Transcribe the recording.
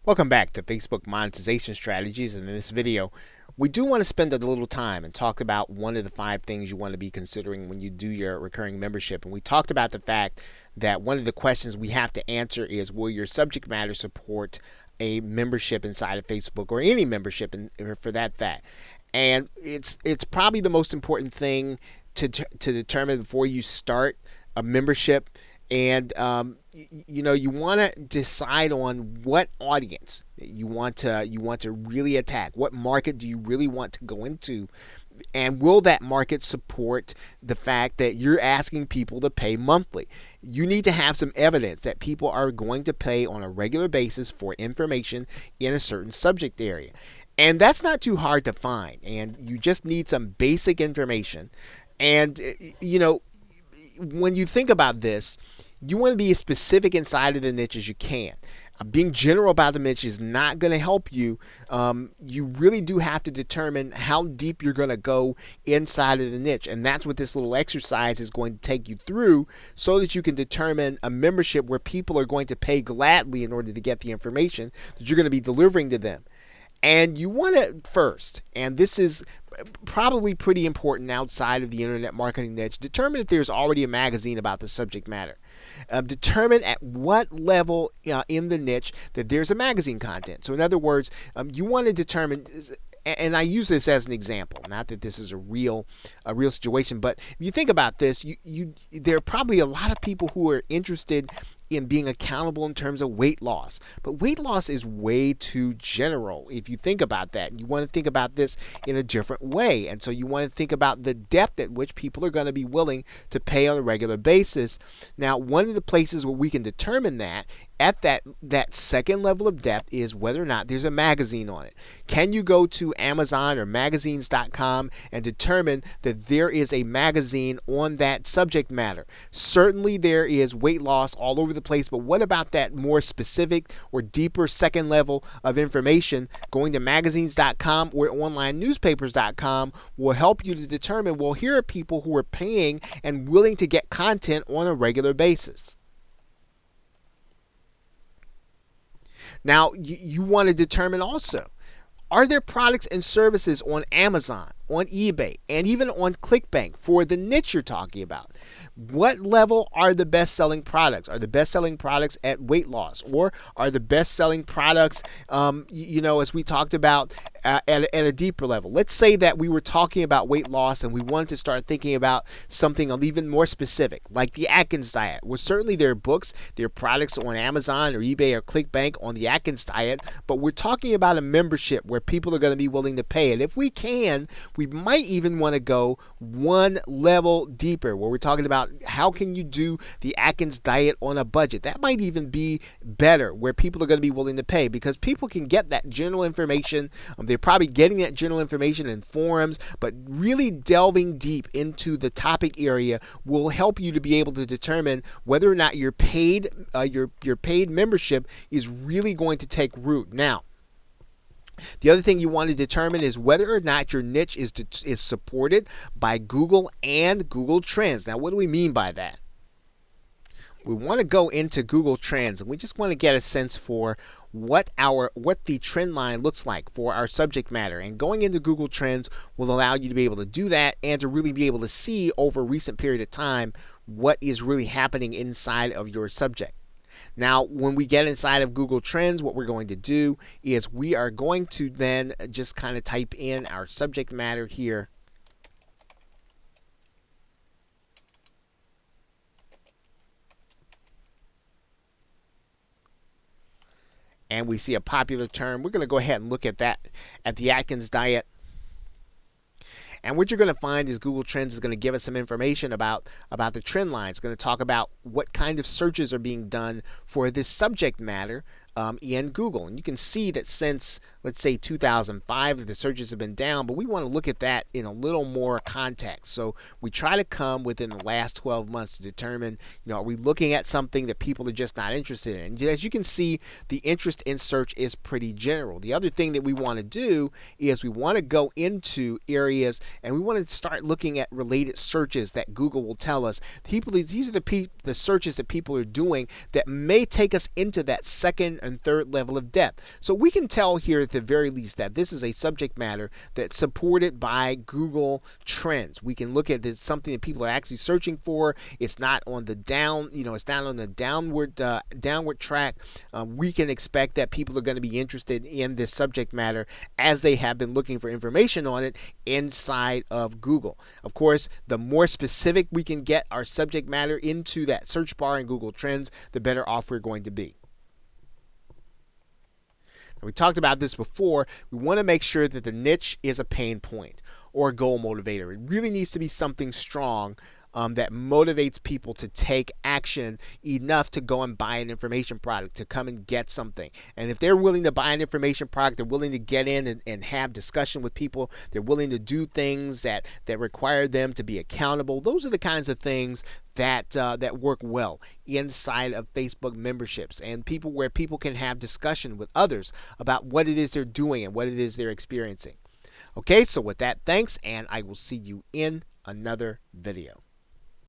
Welcome back to Facebook Monetization Strategies. And in this video, we do want to spend a little time and talk about one of the 5 things you want to be considering when you do your recurring membership. And we talked about the fact that one of the questions we have to answer is, will your subject matter support a membership inside of Facebook, or any membership for that fact? And it's probably the most important thing to determine before you start a membership. And you want to decide on what audience you want to really attack. What market do you really want to go into? And will that market support the fact that you're asking people to pay monthly? You need to have some evidence that people are going to pay on a regular basis for information in a certain subject area. And that's not too hard to find. And you just need some basic information. And, when you think about this, you want to be as specific inside of the niche as you can. Being general about the niche is not going to help you. You really do have to determine how deep you're going to go inside of the niche. And that's what this little exercise is going to take you through, so that you can determine a membership where people are going to pay gladly in order to get the information that you're going to be delivering to them. And you want to first, and this is probably pretty important outside of the internet marketing niche, determine if there's already a magazine about the subject matter. Determine at what level in the niche that there's a magazine content. So in other words, you want to determine, and I use this as an example, not that this is a real situation, but if you think about this, there are probably a lot of people who are interested in being accountable in terms of weight loss. But weight loss is way too general if you think about that. You want to think about this in a different way. And so you want to think about the depth at which people are going to be willing to pay on a regular basis. Now, one of the places where we can determine that at that second level of depth is whether or not there's a magazine on it. Can you go to Amazon or magazines.com and determine that there is a magazine on that subject matter? Certainly there is weight loss all over the place, but what about that more specific or deeper second level of information? Going to magazines.com or onlinenewspapers.com will help you to determine, well, here are people who are paying and willing to get content on a regular basis. Now, you want to determine also, are there products and services on Amazon, on eBay, and even on ClickBank for the niche you're talking about? What level are the best-selling products? Are the best-selling products at weight loss? Or are the best-selling products, as we talked about, at a deeper level? Let's say that we were talking about weight loss and we wanted to start thinking about something even more specific, like the Atkins diet. Well, certainly there are books, there are products on Amazon or eBay or ClickBank on the Atkins diet, but we're talking about a membership where people are going to be willing to pay. And if we can, we might even want to go one level deeper, where we're talking about how can you do the Atkins diet on a budget. That might even be better, where people are going to be willing to pay, because people can get that general information. They're probably getting that general information in forums, but really delving deep into the topic area will help you to be able to determine whether or not your paid membership is really going to take root. Now, the other thing you want to determine is whether or not your niche is supported by Google and Google Trends. Now, what do we mean by that? We want to go into Google Trends, and we just want to get a sense for what the trend line looks like for our subject matter. And going into Google Trends will allow you to be able to do that and to really be able to see over a recent period of time what is really happening inside of your subject. Now, when we get inside of Google Trends, what we're going to do is we are going to then just kind of type in our subject matter here. And we see a popular term. We're going to go ahead and look at that, at the Atkins diet. And what you're going to find is Google Trends is going to give us some information about the trend line. It's going to talk about what kind of searches are being done for this subject matter in Google. And you can see that since, let's say, 2005, the searches have been down, but we want to look at that in a little more context. So we try to come within the last 12 months to determine, are we looking at something that people are just not interested in? And as you can see, the interest in search is pretty general. The other thing that we want to do is we want to go into areas and we want to start looking at related searches that Google will tell us. These are the searches that people are doing that may take us into that second and third level of depth. So we can tell here at the very least that this is a subject matter that's supported by Google Trends. We can look at it as something that people are actually searching for. It's not on the it's not on the downward track. We can expect that people are going to be interested in this subject matter as they have been looking for information on it inside of Google. Of course, the more specific we can get our subject matter into that search bar in Google Trends, the better off we're going to be. Now, we talked about this before. We want to make sure that the niche is a pain point or a goal motivator. It really needs to be something strong that motivates people to take action enough to go and buy an information product, to come and get something. And if they're willing to buy an information product, they're willing to get in and have discussion with people, they're willing to do things that require them to be accountable. Those are the kinds of things that work well inside of Facebook memberships, and where people can have discussion with others about what it is they're doing and what it is they're experiencing. Okay, so with that, thanks, and I will see you in another video.